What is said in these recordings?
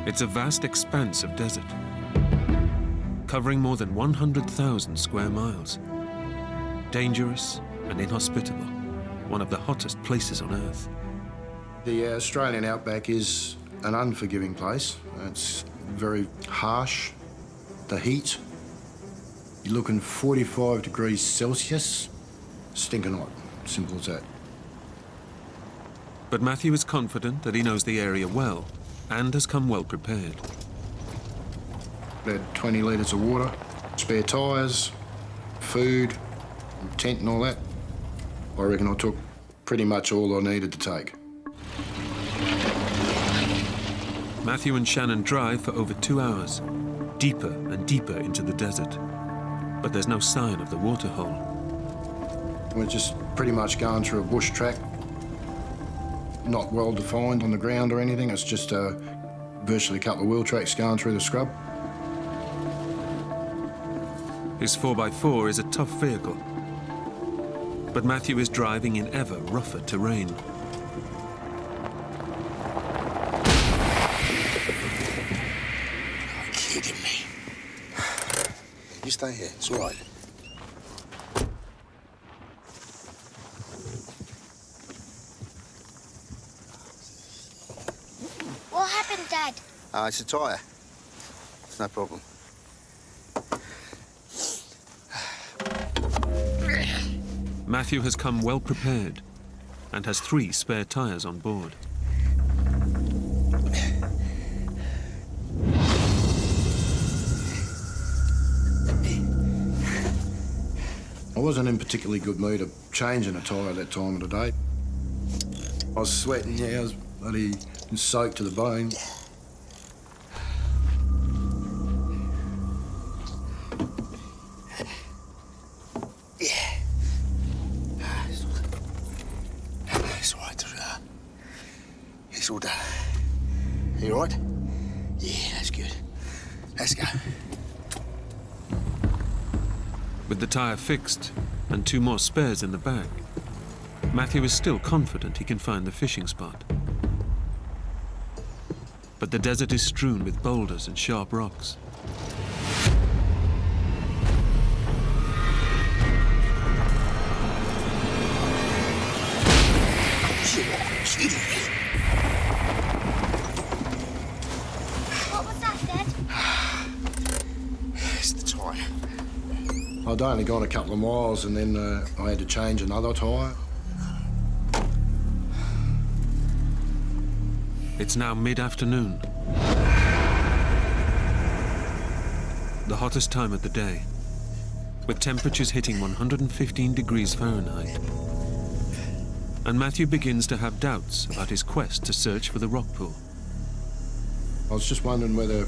It's a vast expanse of desert, covering more than 100,000 square miles. Dangerous and inhospitable, one of the hottest places on Earth. The Australian outback is an unforgiving place. It's very harsh. The heat, you're looking 45 degrees Celsius, stinking hot, simple as that. But Matthew is confident that he knows the area well and has come well prepared. We had 20 litres of water, spare tyres, food, tent and all that. I reckon I took pretty much all I needed to take. Matthew and Shannon drive for over 2 hours, deeper and deeper into the desert. But there's no sign of the waterhole. We're just pretty much going through a bush track, not well defined on the ground or anything. It's just virtually a couple of wheel tracks going through the scrub. His 4x4 is a tough vehicle, but Matthew is driving in ever rougher terrain. Kidding me. You stay here, it's all right. What happened, Dad? It's a tyre. It's no problem. Matthew has come well prepared and has 3 spare tyres on board. I wasn't in particularly good mood of changing a tyre at that time of the day. I was sweating, yeah, I was bloody soaked to the bone. It's all right, it's all done. You all right? Yeah, that's good. Let's go. With the tyre fixed and 2 more spares in the back, Matthew is still confident he can find the fishing spot. But the desert is strewn with boulders and sharp rocks. What was that, Dad? It's the tyre. I'd only gone a couple of miles and then I had to change another tyre. It's now mid-afternoon, the hottest time of the day, with temperatures hitting 115 degrees Fahrenheit. And Matthew begins to have doubts about his quest to search for the rock pool. I was just wondering whether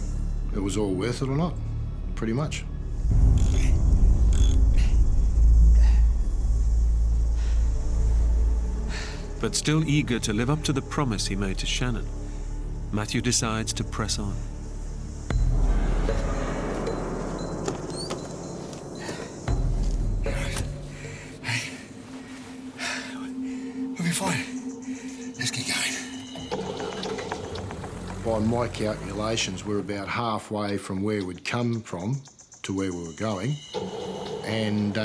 it was all worth it or not, pretty much. But still eager to live up to the promise he made to Shannon, Matthew decides to press on. We'll be fine. Let's get going. By my calculations, we're about halfway from where we'd come from to where we were going. And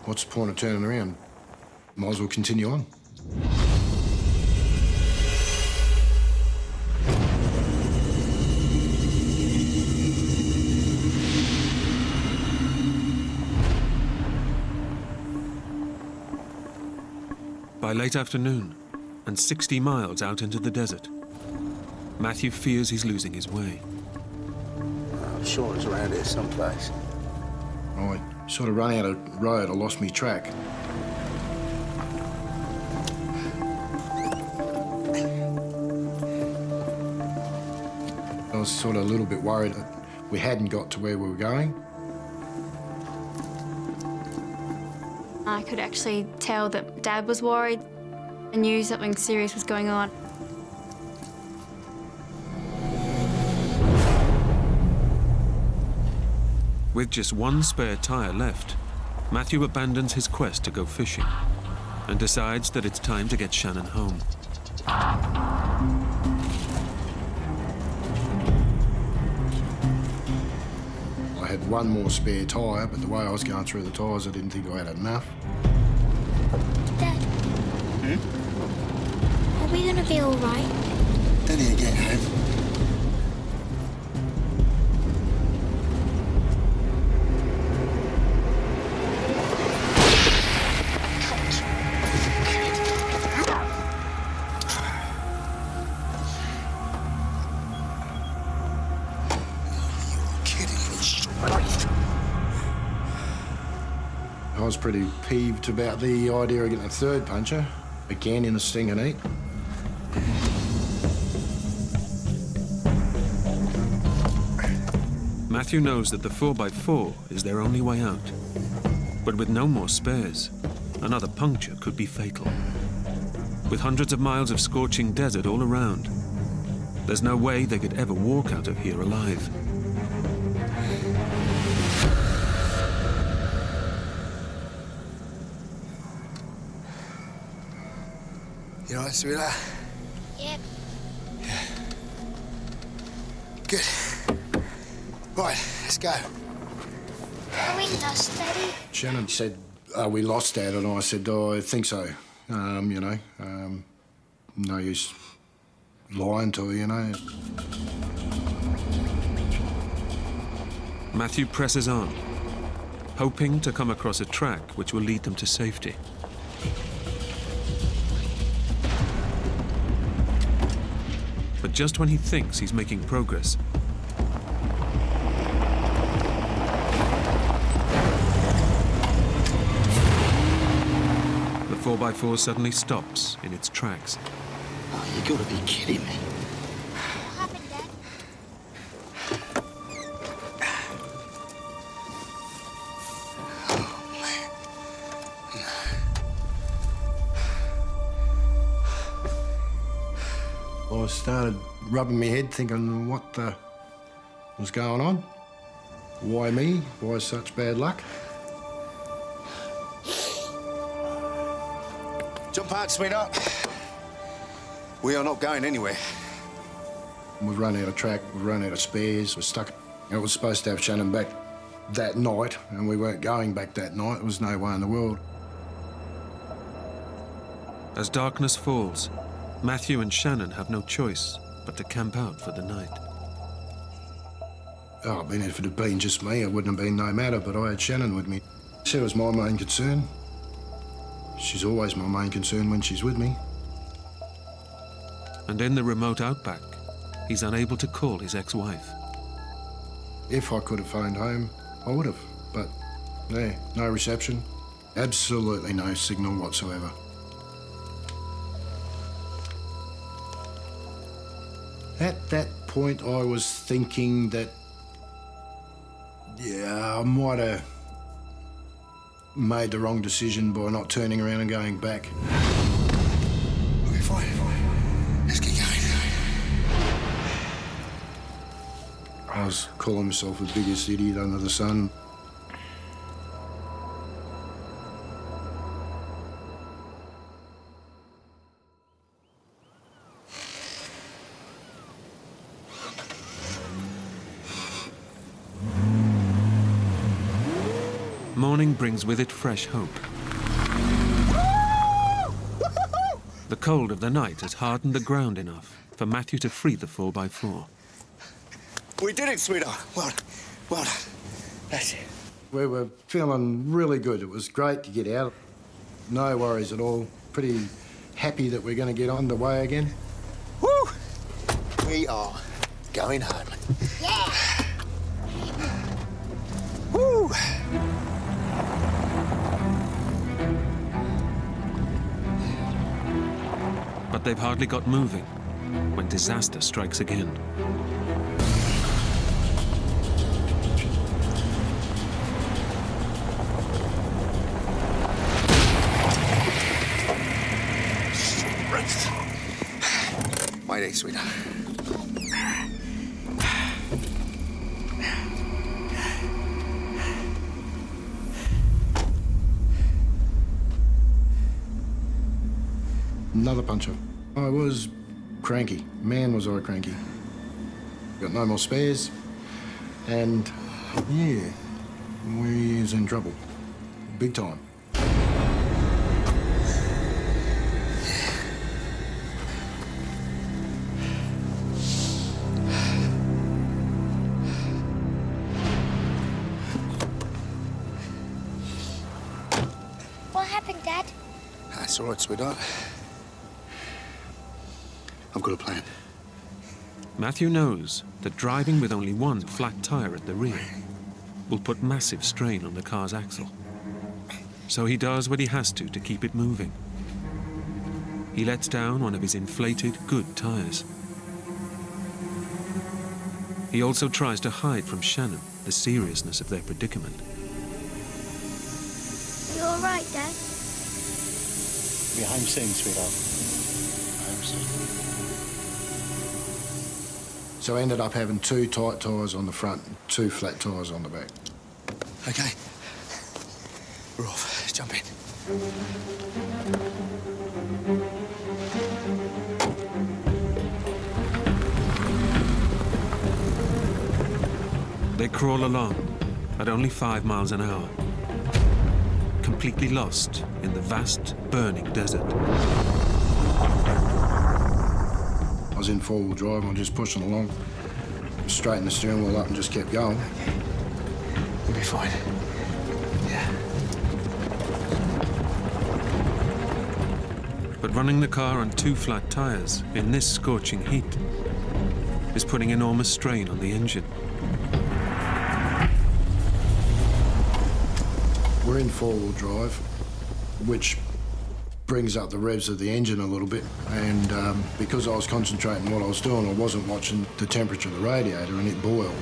what's the point of turning around? Might as well continue on. By late afternoon, and 60 miles out into the desert, Matthew fears he's losing his way. I'm sure it's around here someplace. I sort of run out of road. I lost me track. I was sort of a little bit worried that we hadn't got to where we were going. I could actually tell that Dad was worried. I knew something serious was going on. With just 1 spare tyre left, Matthew abandons his quest to go fishing and decides that it's time to get Shannon home. had one more spare tyre, but the way I was going through the tyres, I didn't think I had enough. Dad. Are we gonna be all right? Daddy again, Dad. I was pretty peeved about the idea of getting a third puncture, again in a stinking heat. Matthew knows that the 4x4 is their only way out. But with no more spares, another puncture could be fatal. With hundreds of miles of scorching desert all around, there's no way they could ever walk out of here alive. You all right, sweetheart? Yep. Good. Right, let's go. Are we lost, Daddy? Shannon said, we lost Dad, and I said, I think so. No use lying to her, Matthew presses on, hoping to come across a track which will lead them to safety. But just when he thinks he's making progress, the 4x4 suddenly stops in its tracks. Oh, you gotta be kidding me. What happened, Dad? I started rubbing my head thinking, what the was going on? Why me? Why such bad luck? Jump out, sweetheart. We are not going anywhere. We've run out of track, we've run out of spares, we're stuck. I was supposed to have Shannon back that night, and we weren't going back that night. There was no way in the world. As darkness falls, Matthew and Shannon have no choice but to camp out for the night. Oh, I mean, if it had been just me, it wouldn't have been no matter, but I had Shannon with me. She was my main concern. She's always my main concern when she's with me. And in the remote outback, he's unable to call his ex-wife. If I could have phoned home, I would have, but yeah, no reception. Absolutely no signal whatsoever. At that point, I was thinking that, yeah, I might have made the wrong decision by not turning around and going back. Okay, fine. Let's get going. I was calling myself the biggest idiot under the sun. Morning brings with it fresh hope. The cold of the night has hardened the ground enough for Matthew to free the 4x4. We did it, sweetheart. Well done. That's it. We were feeling really good. It was great to get out. No worries at all. Pretty happy that we're going to get on the way again. Woo! We are going home. Yeah. Woo! But they've hardly got moving when disaster strikes again. Mayday, sweetheart. Another puncture. I was cranky. Man, was I cranky. Got no more spares, and Yeah, we is in trouble. Big time. What happened, Dad? That's all right, sweetheart. I've got a plan. Matthew knows that driving with only one flat tire at the rear will put massive strain on the car's axle. So he does what he has to keep it moving. He lets down one of his inflated, good tires. He also tries to hide from Shannon the seriousness of their predicament. You all right, Dad? Be home soon, sweetheart. Home soon. So I ended up having 2 tight tyres on the front and 2 flat tyres on the back. Okay. We're off. Let's jump in. They crawl along at only 5 miles an hour, completely lost in the vast, burning desert. I was in 4-wheel drive and I was just pushing along, straightened the steering wheel up and just kept going. We'll be fine. Yeah. But running the car on 2 flat tires in this scorching heat is putting enormous strain on the engine. We're in 4-wheel drive, which brings up the revs of the engine a little bit, and because I was concentrating on what I was doing, I wasn't watching the temperature of the radiator, and it boiled.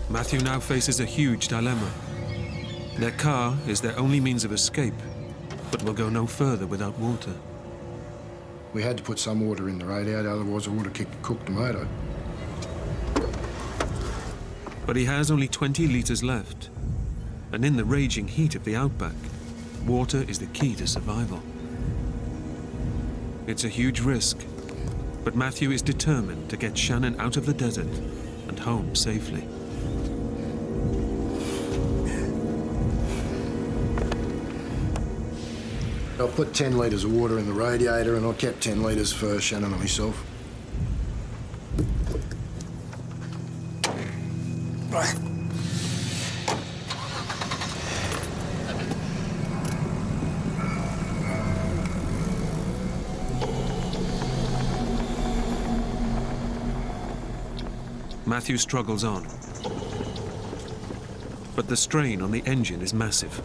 Matthew now faces a huge dilemma. Their car is their only means of escape, but will go no further without water. We had to put some water in the radiator, otherwise I would have cooked the motor. But he has only 20 litres left, and in the raging heat of the outback, water is the key to survival. It's a huge risk, but Matthew is determined to get Shannon out of the desert and home safely. I put 10 litres of water in the radiator and I kept 10 litres for Shannon and myself. Right. Matthew struggles on, but the strain on the engine is massive,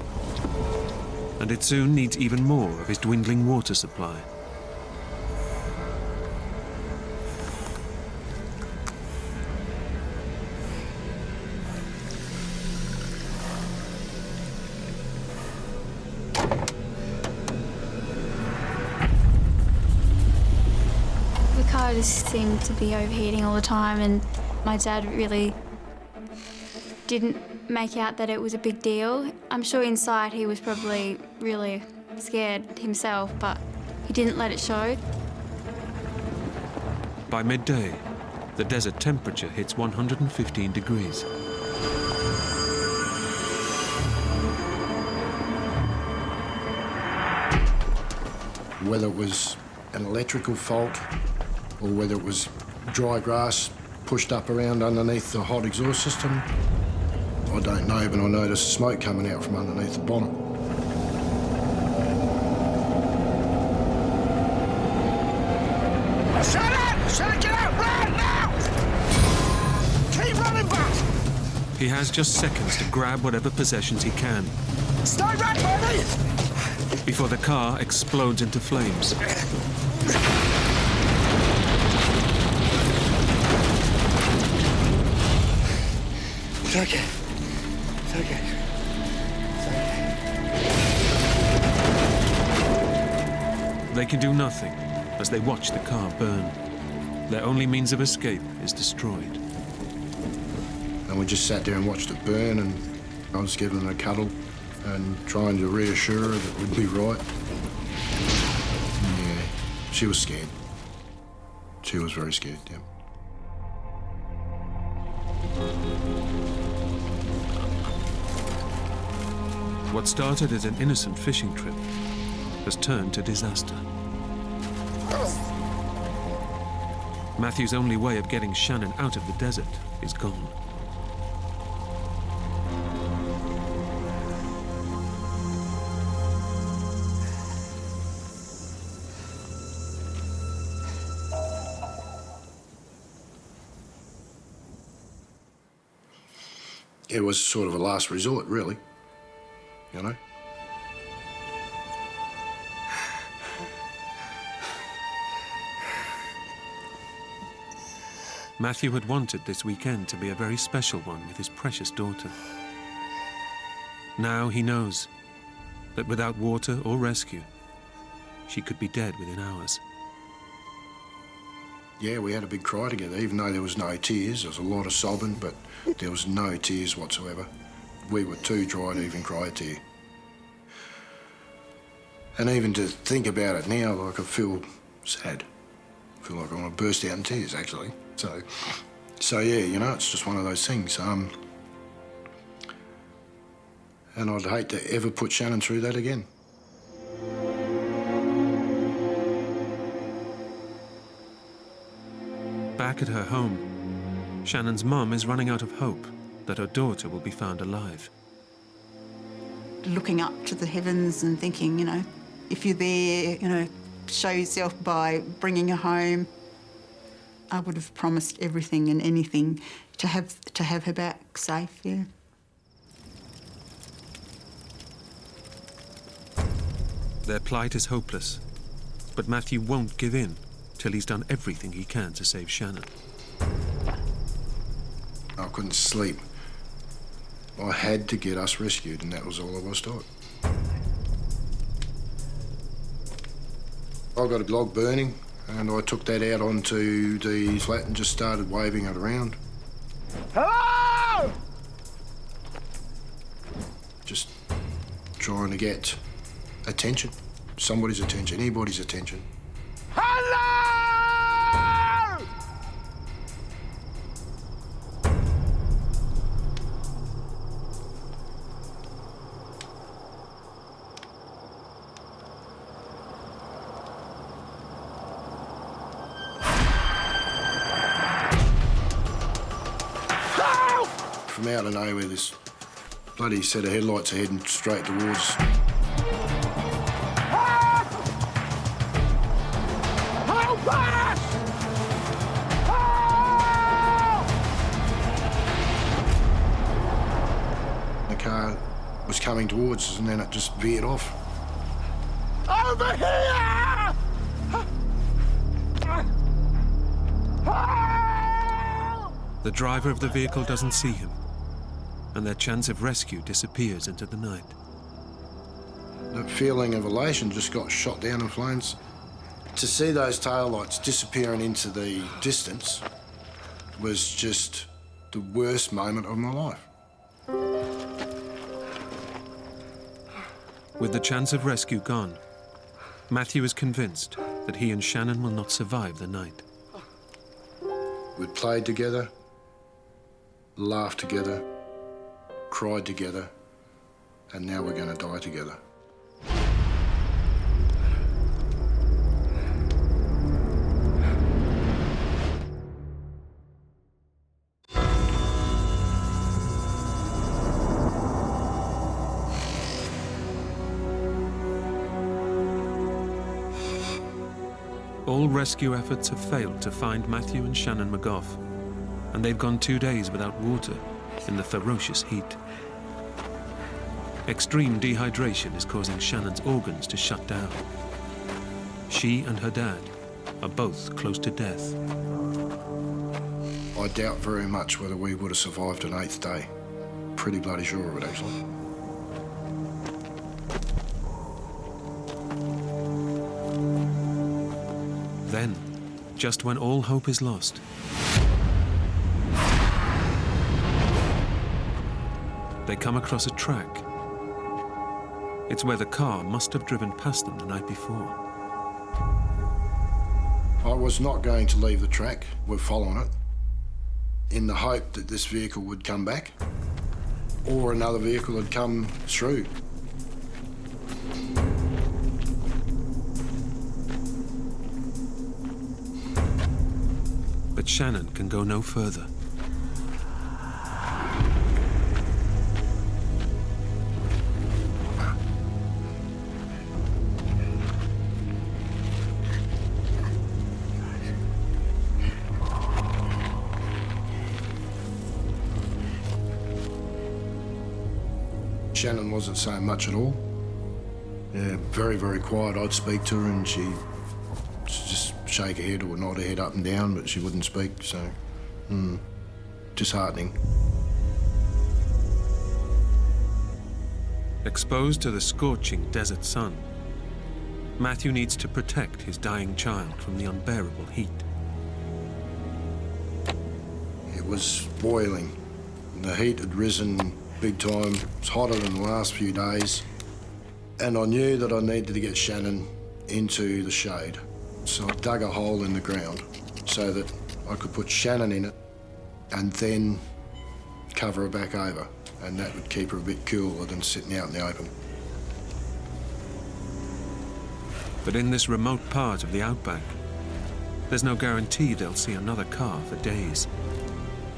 and it soon needs even more of his dwindling water supply. The car just seemed to be overheating all the time, and my dad really didn't make out that it was a big deal. I'm sure inside he was probably really scared himself, but he didn't let it show. By midday, the desert temperature hits 115 degrees. Whether it was an electrical fault or whether it was dry grass pushed up around underneath the hot exhaust system, I don't know, but I noticed smoke coming out from underneath the bonnet. Shannon! Shannon, get out! Run now! Keep running back! He has just seconds to grab whatever possessions he can Stay back, baby! before the car explodes into flames. It's okay. It's okay. It's okay. They can do nothing as they watch the car burn. Their only means of escape is destroyed. And we just sat there and watched it burn, and I was giving her a cuddle and trying to reassure her that we'd be right. She was scared. She was very scared, yeah. What started as an innocent fishing trip has turned to disaster. Matthew's only way of getting Shannon out of the desert is gone. It was sort of a last resort, really, you know? Matthew had wanted this weekend to be a very special one with his precious daughter. Now he knows that without water or rescue, she could be dead within hours. Yeah, we had a big cry together, even though there was no tears. There was a lot of sobbing, but there was no tears whatsoever. We were too dry to even cry a tear. And even to think about it now, like, I feel sad. I feel like I want to burst out in tears, actually. So yeah, you know, it's just one of those things. And I'd hate to ever put Shannon through that again. Back at her home, Shannon's mum is running out of hope that her daughter will be found alive. Looking up to the heavens and thinking, you know, if you're there, you know, show yourself by bringing her home. I would have promised everything and anything to have her back safe, yeah. Their plight is hopeless, but Matthew won't give in till he's done everything he can to save Shannon. I couldn't sleep. I had to get us rescued, and that was all I was taught. I got a log burning, and I took that out onto the flat and just started waving it around. Hello! Just trying to get attention. Somebody's attention, anybody's attention. Hello! From out of nowhere, this bloody set of headlights are heading straight towards us. The car was coming towards us, and then it just veered off. Over here! The driver of the vehicle doesn't see him, and their chance of rescue disappears into the night. That feeling of elation just got shot down in flames. To see those taillights disappearing into the distance was just the worst moment of my life. With the chance of rescue gone, Matthew is convinced that he and Shannon will not survive the night. We'd played together, laughed together, cried together, and now we're going to die together. All rescue efforts have failed to find Matthew and Shannon McGough, and they've gone 2 days without water in the ferocious heat. Extreme dehydration is causing Shannon's organs to shut down. She and her dad are both close to death. I doubt very much whether we would have survived an 8th day. Pretty bloody sure of it, actually. Then, just when all hope is lost, they come across a track. It's where the car must have driven past them the night before. I was not going to leave the track. We're following it in the hope that this vehicle would come back or another vehicle had come through. But Shannon can go no further. Shannon wasn't saying much at all. Yeah, very, very quiet. I'd speak to her and she'd just shake her head or nod her head up and down, but she wouldn't speak, so disheartening. Exposed to the scorching desert sun, Matthew needs to protect his dying child from the unbearable heat. It was boiling. The heat had risen big time. It was hotter than the last few days. And I knew that I needed to get Shannon into the shade. So I dug a hole in the ground so that I could put Shannon in it and then cover her back over. And that would keep her a bit cooler than sitting out in the open. But in this remote part of the outback, there's no guarantee they'll see another car for days,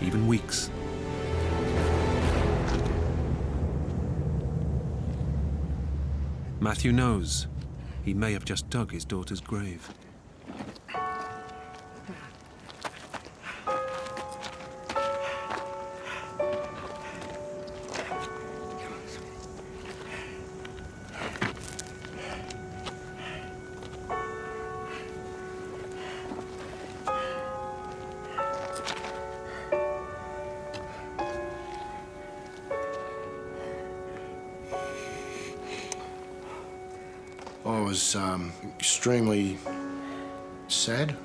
even weeks. Matthew knows he may have just dug his daughter's grave. I was extremely sad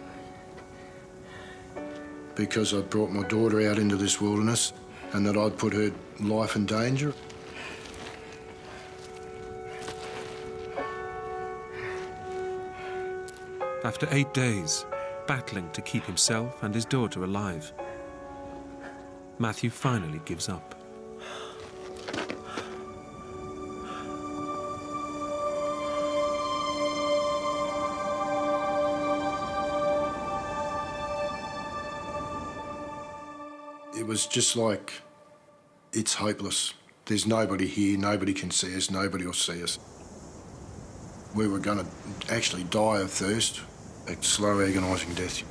because I'd brought my daughter out into this wilderness and that I'd put her life in danger. After 8 days, battling to keep himself and his daughter alive, Matthew finally gives up. It was just like, it's hopeless. There's nobody here, nobody can see us, nobody will see us. We were going to actually die of thirst, a slow, agonising death.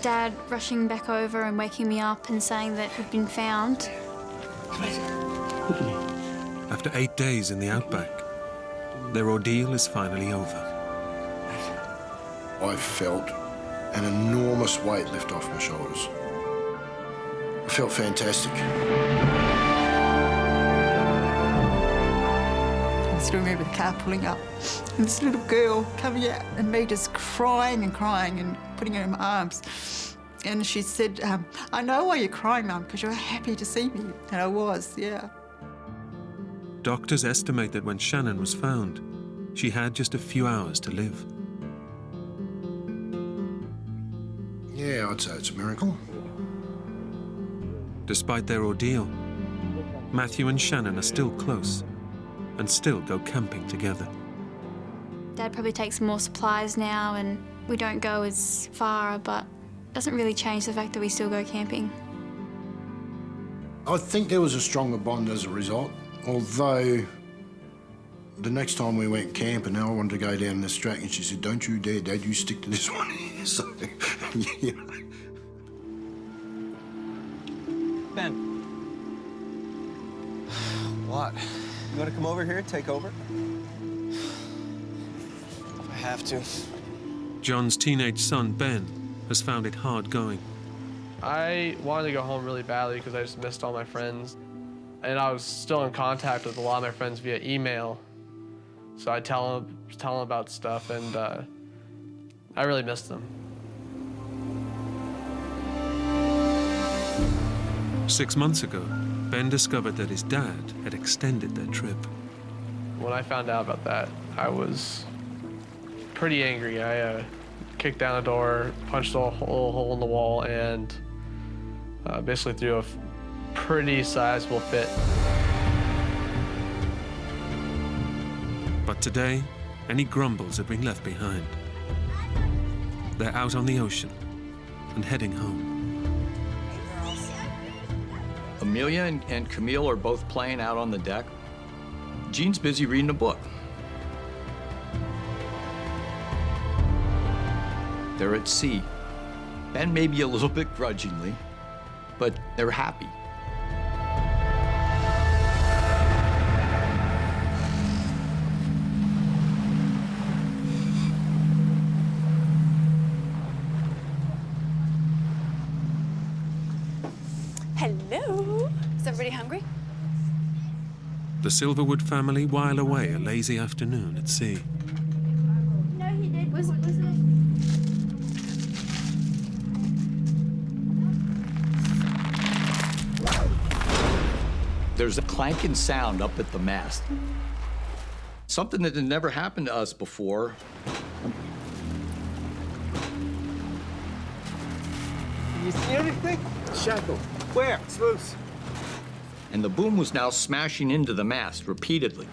Dad rushing back over and waking me up and saying that he'd been found. After 8 days in the outback, their ordeal is finally over. I felt an enormous weight lift off my shoulders. I felt fantastic. I still remember the car pulling up and this little girl coming out and me just crying and crying and putting her in my arms. And she said, I know why you're crying, Mum, because you're happy to see me. And I was, yeah. Doctors estimate that when Shannon was found, she had just a few hours to live. Yeah, I'd say it's a miracle. Despite their ordeal, Matthew and Shannon are still close and still go camping together. Dad probably takes more supplies now and we don't go as far, but it doesn't really change the fact that we still go camping. I think there was a stronger bond as a result, although the next time we went camping, I wanted to go down this track, and she said, "Don't you dare, Dad, you stick to this one." So, you know. Ben. What? You want to come over here, take over? If I have to. John's teenage son, Ben, has found it hard going. I wanted to go home really badly because I just missed all my friends. And I was still in contact with a lot of my friends via email. So I tell them about stuff, and I really missed them. 6 months ago, Ben discovered that his dad had extended their trip. When I found out about that, I was pretty angry. I kicked down the door, punched a hole in the wall, and basically threw a pretty sizable fit. But today, any grumbles have been left behind. They're out on the ocean and heading home. Amelia and Camille are both playing out on the deck. Jean's busy reading a book. They're at sea, and maybe a little bit grudgingly, but they're happy. Hello. Is everybody hungry? The Silverwood family while away a lazy afternoon at sea. No, he did. Was it? There's a clanking sound up at the mast. Something that had never happened to us before. You see anything? Shackle. Where? It's loose. And the boom was now smashing into the mast repeatedly.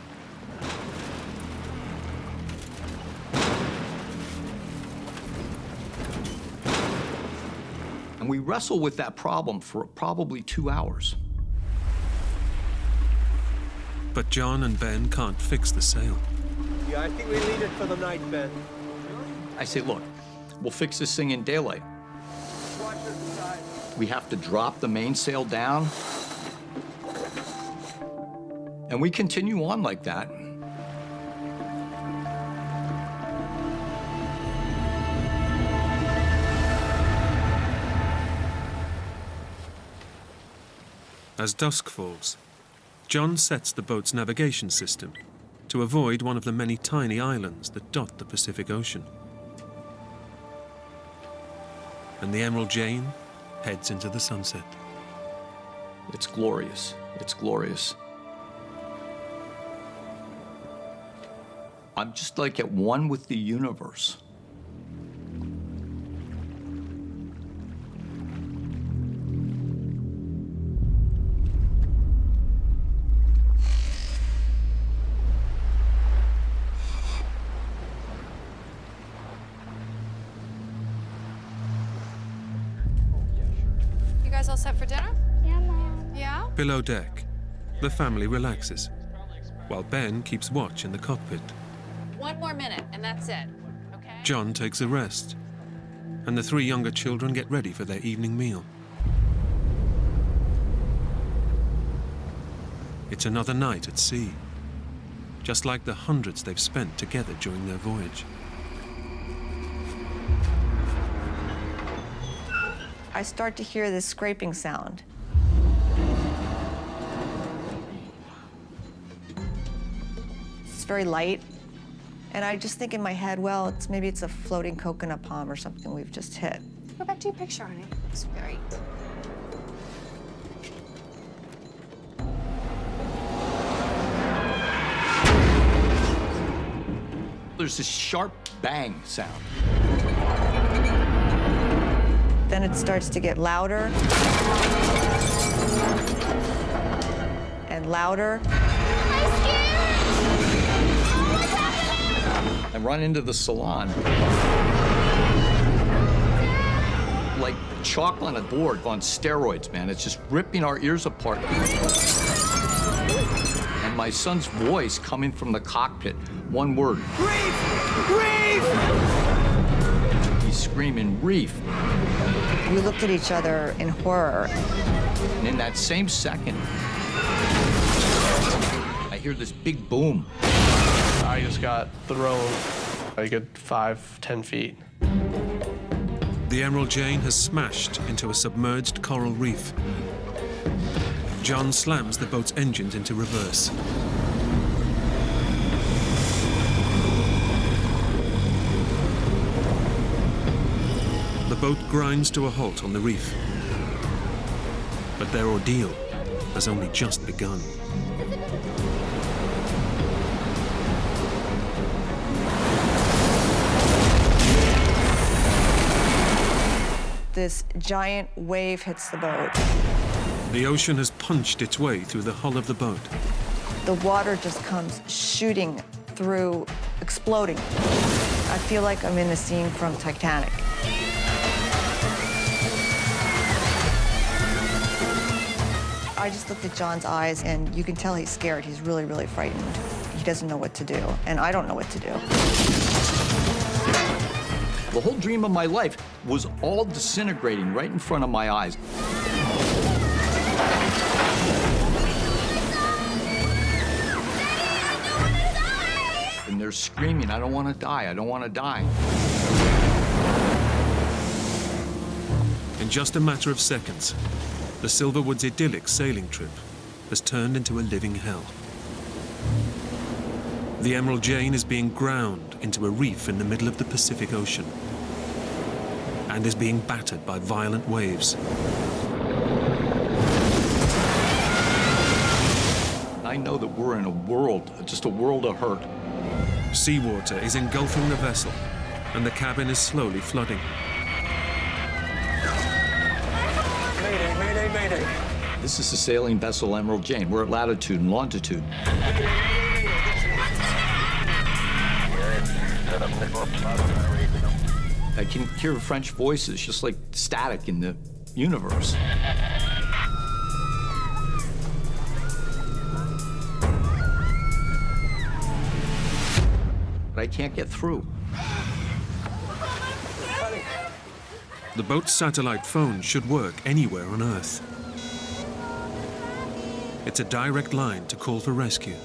And we wrestled with that problem for probably 2 hours. But John and Ben can't fix the sail. Yeah, I think we leave it for the night, Ben. I say, look, we'll fix this thing in daylight. Watch it side. We have to drop the mainsail down. And we continue on like that. As dusk falls, John sets the boat's navigation system to avoid one of the many tiny islands that dot the Pacific Ocean. And the Emerald Jane heads into the sunset. It's glorious. It's glorious. I'm just like at one with the universe. You guys all set for dinner? Yeah, Mom. Yeah? Below deck, the family relaxes, while Ben keeps watch in the cockpit. 1 more minute, and that's it. Okay? John takes a rest, and the 3 younger children get ready for their evening meal. It's another night at sea, just like the hundreds they've spent together during their voyage. I start to hear this scraping sound. It's very light. And I just think in my head, well, maybe it's a floating coconut palm or something we've just hit. Go back to your picture, honey. It's great. There's this sharp bang sound. Then it starts to get louder and louder. And run into the salon. Like chalk on a board on steroids, man. It's just ripping our ears apart. And my son's voice coming from the cockpit, one word. Reef! Reef! He's screaming, reef. We looked at each other in horror. And in that same second, I hear this big boom. I just got thrown a good 5-10 feet. The Emerald Jane has smashed into a submerged coral reef. John slams the boat's engines into reverse. The boat grinds to a halt on the reef. But their ordeal has only just begun. This giant wave hits the boat. The ocean has punched its way through the hull of the boat. The water just comes shooting through, exploding. I feel like I'm in a scene from Titanic. I just looked at John's eyes, and you can tell he's scared. He's really, really frightened. He doesn't know what to do, and I don't know what to do. The whole dream of my life was all disintegrating right in front of my eyes. And they're screaming, I don't want to die, I don't want to die. In just a matter of seconds, the Silverwood's idyllic sailing trip has turned into a living hell. The Emerald Jane is being ground into a reef in the middle of the Pacific Ocean and is being battered by violent waves. I know that we're in a world, just a world of hurt. Seawater is engulfing the vessel, and the cabin is slowly flooding. Mayday, mayday, mayday. This is the sailing vessel Emerald Jane. We're at latitude and longitude. I can hear French voices, just like static in the universe. But I can't get through. The boat's satellite phone should work anywhere on Earth. It's a direct line to call for rescue.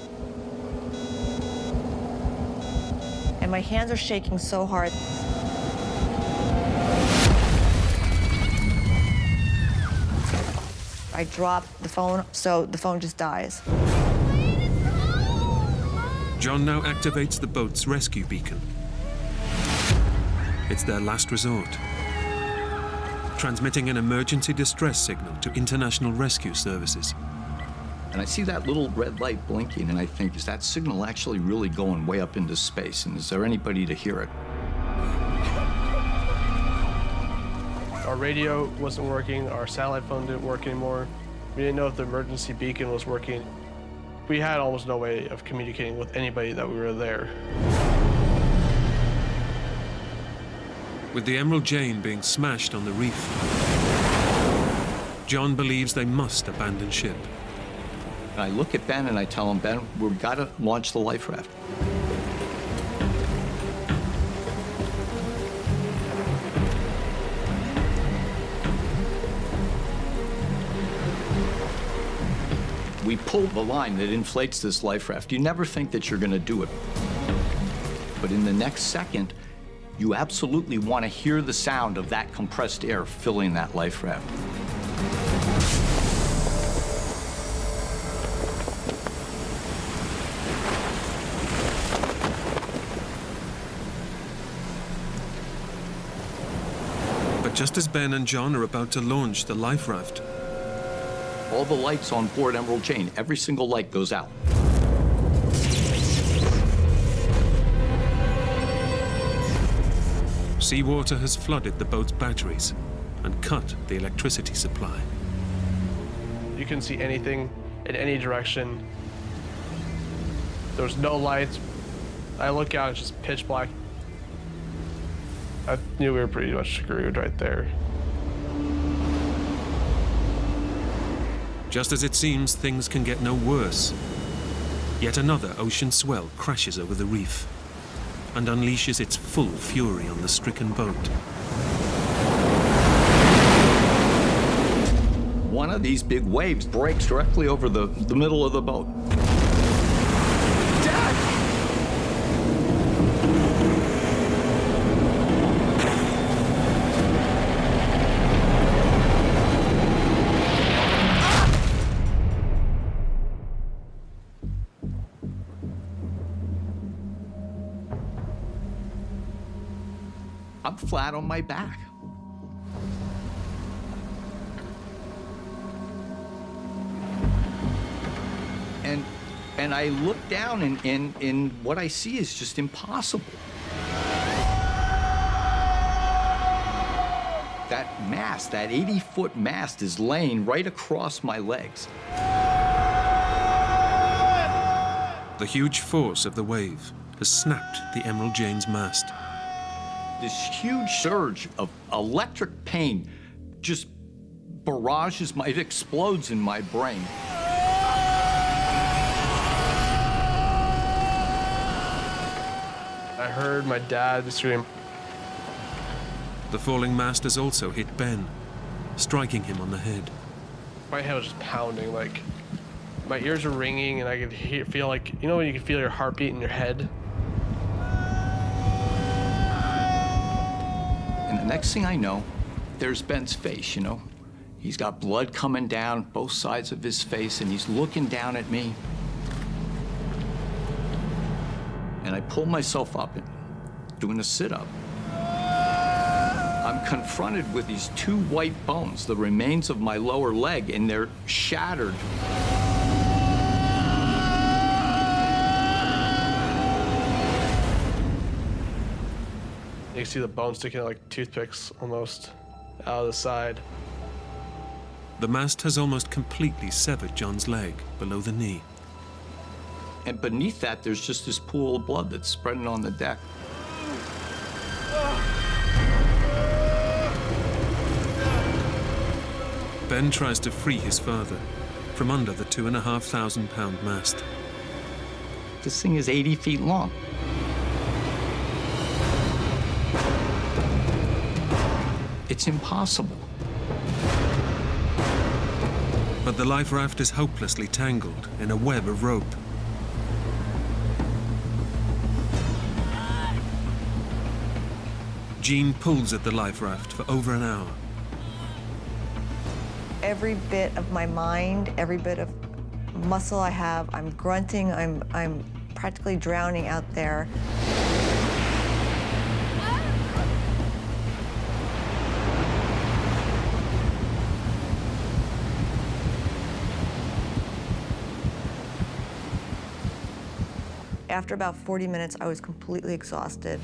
And my hands are shaking so hard. I drop the phone, so the phone just dies. John now activates the boat's rescue beacon. It's their last resort, transmitting an emergency distress signal to international rescue services. And I see that little red light blinking, and I think, is that signal actually really going way up into space? And is there anybody to hear it? Our radio wasn't working, our satellite phone didn't work anymore. We didn't know if the emergency beacon was working. We had almost no way of communicating with anybody that we were there. With the Emerald Jane being smashed on the reef, John believes they must abandon ship. I look at Ben and I tell him, Ben, we've got to launch the life raft. We pull the line that inflates this life raft. You never think that you're going to do it. But in the next second, you absolutely want to hear the sound of that compressed air filling that life raft. But just as Ben and John are about to launch the life raft, all the lights on board Emerald Jane, every single light goes out. seawater has flooded the boat's batteries and cut the electricity supply. You couldn't see anything in any direction. There was no lights. I look out, it's just pitch black. I knew we were pretty much screwed right there. Just as it seems things can get no worse, yet another ocean swell crashes over the reef and unleashes its full fury on the stricken boat. One of these big waves breaks directly over the middle of the boat. Dad! I'm flat on my back. And I look down and what I see is just impossible. That mast, that 80-foot mast is laying right across my legs. The huge force of the wave has snapped the Emerald Jane's mast. This huge surge of electric pain just barrages it explodes in my brain. I heard my dad scream. The falling mast has also hit Ben, striking him on the head. My head was just pounding, like, my ears were ringing and I could feel like, you know when you can feel your heartbeat in your head? And the next thing I know, there's Ben's face, you know? He's got blood coming down both sides of his face and he's looking down at me. And I pull myself up and doing a sit-up. I'm confronted with these two white bones, the remains of my lower leg, and they're shattered. You can see the bones sticking out like toothpicks almost out of the side. The mast has almost completely severed John's leg below the knee. And beneath that, there's just this pool of blood that's spreading on the deck. Ben tries to free his father from under the 2,500-pound mast. This thing is 80 feet long. It's impossible. But the life raft is hopelessly tangled in a web of rope. Jean pulls at the life raft for over an hour. Every bit of my mind, every bit of muscle I have, I'm grunting, I'm practically drowning out there. After about 40 minutes, I was completely exhausted.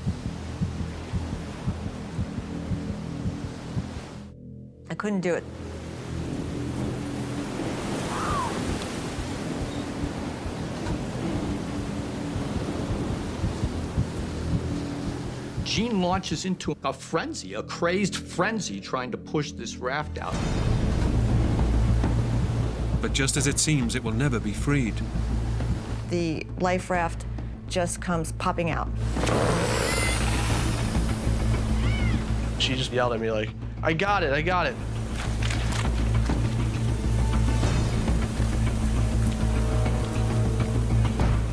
I couldn't do it. Jean launches into a frenzy, a crazed frenzy, trying to push this raft out. But just as it seems, it will never be freed. The life raft just comes popping out. She just yelled at me like, I got it, I got it.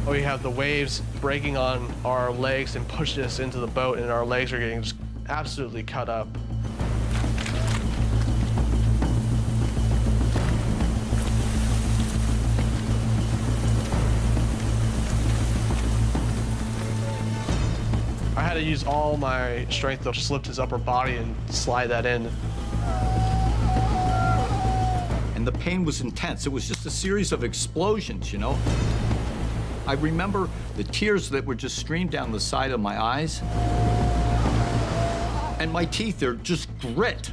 We have the waves breaking on our legs and pushing us into the boat, and our legs are getting just absolutely cut up. I had to use all my strength to just lift his upper body and slide that in. And the pain was intense. It was just a series of explosions, you know? I remember the tears that were just streamed down the side of my eyes. And my teeth are just grit.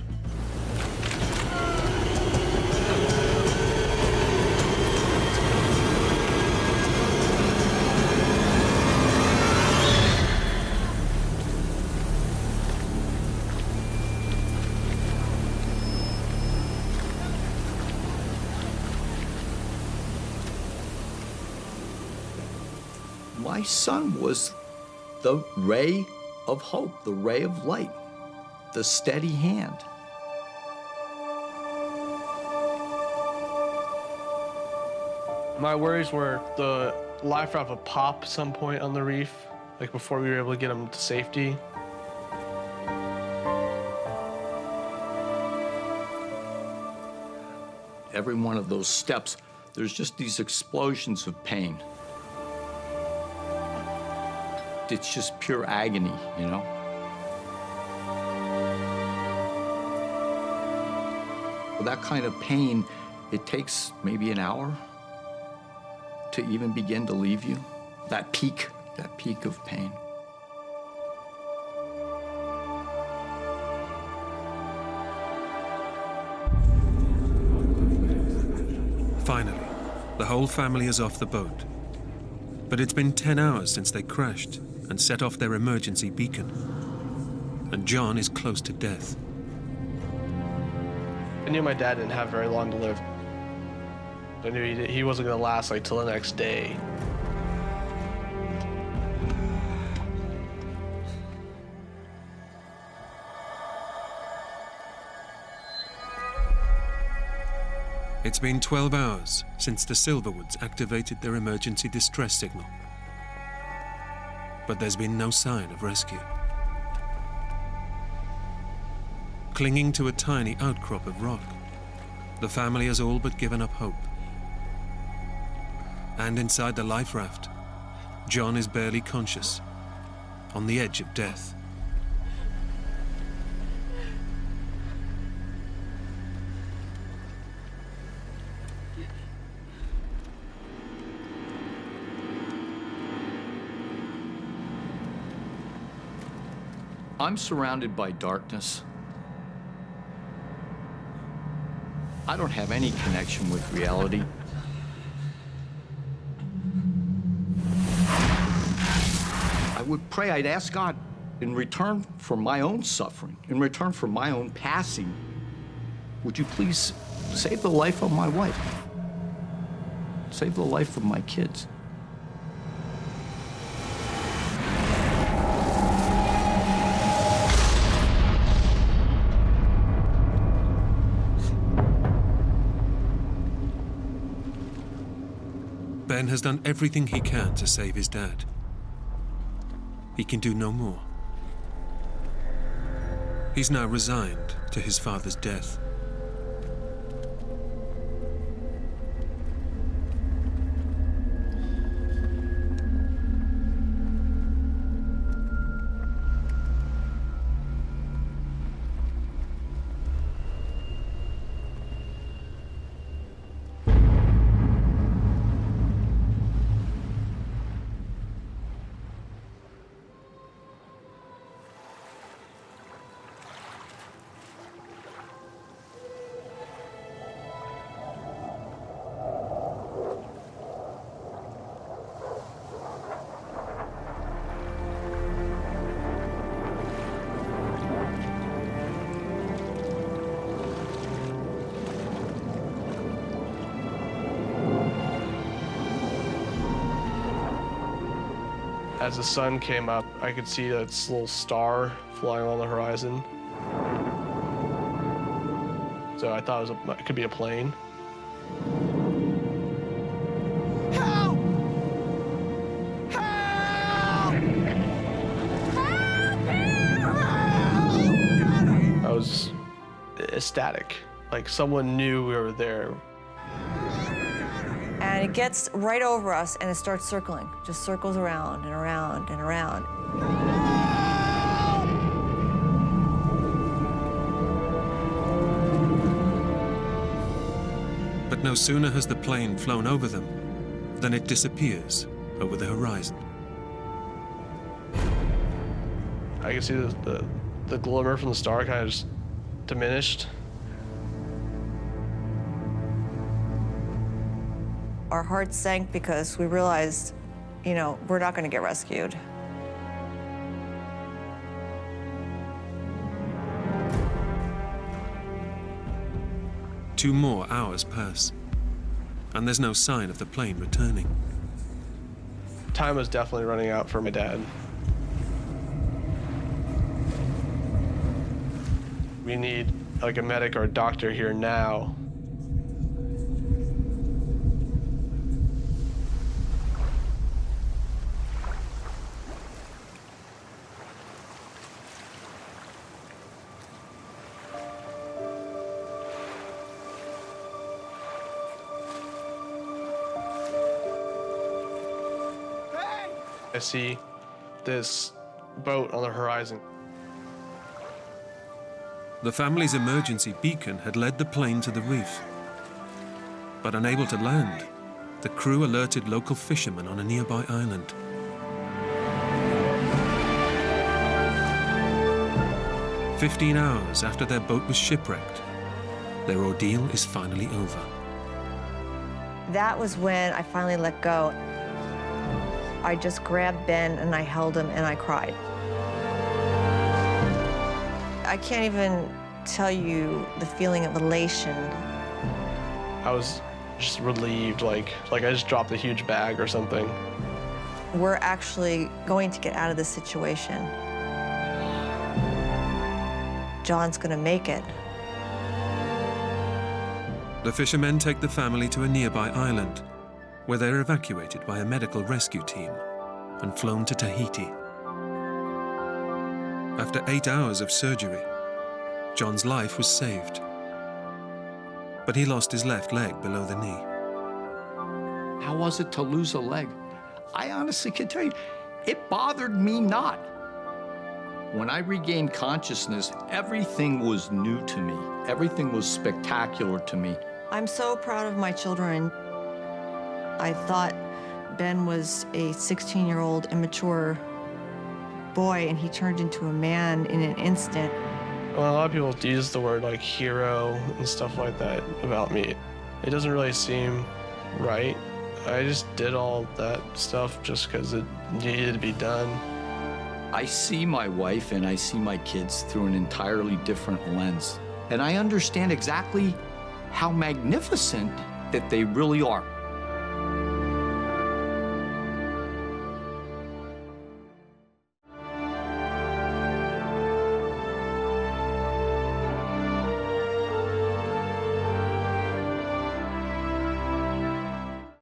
My son was the ray of hope, the ray of light, the steady hand. My worries were the life raft would pop some point on the reef, like before we were able to get him to safety. Every one of those steps, there's just these explosions of pain. It's just pure agony, you know? That kind of pain, it takes maybe an hour to even begin to leave you. That peak of pain. Finally, the whole family is off the boat. But it's been 10 hours since they crashed and set off their emergency beacon. And John is close to death. I knew my dad didn't have very long to live. I knew he wasn't gonna last like till the next day. It's been 12 hours since the Silverwoods activated their emergency distress signal. But there's been no sign of rescue. Clinging to a tiny outcrop of rock, the family has all but given up hope. And inside the life raft, John is barely conscious, on the edge of death. I'm surrounded by darkness. I don't have any connection with reality. I would pray, I'd ask God, in return for my own suffering, in return for my own passing, would you please save the life of my wife? Save the life of my kids. Ben has done everything he can to save his dad. He can do no more. He's now resigned to his father's death. As the sun came up, I could see this little star flying on the horizon. So I thought it could be a plane. Help! Help! I was ecstatic, like someone knew we were there. And it gets right over us and it starts circling, just circles around and around and around. But no sooner has the plane flown over them than it disappears over the horizon. I could see the glimmer from the star kind of just diminished. Our hearts sank because we realized, you know, we're not going to get rescued. Two more hours pass, and there's no sign of the plane returning. Time was definitely running out for my dad. We need like a medic or a doctor here now. I see this boat on the horizon. The family's emergency beacon had led the plane to the reef. But unable to land, the crew alerted local fishermen on a nearby island. "15 hours after their boat was shipwrecked, their ordeal is finally over." That was when I finally let go. I just grabbed Ben and I held him and I cried. I can't even tell you the feeling of elation. I was just relieved, like I just dropped a huge bag or something. We're actually going to get out of this situation. John's gonna make it. The fishermen take the family to a nearby island, where they're evacuated by a medical rescue team and flown to Tahiti. After 8 hours of surgery, John's life was saved. But he lost his left leg below the knee. How was it to lose a leg? I honestly can tell you, it bothered me not. When I regained consciousness, everything was new to me. Everything was spectacular to me. I'm so proud of my children. I thought Ben was a 16-year-old immature boy, and he turned into a man in an instant. Well, a lot of people use the word like hero and stuff like that about me. It doesn't really seem right. I just did all that stuff just because it needed to be done. I see my wife and I see my kids through an entirely different lens. And I understand exactly how magnificent that they really are.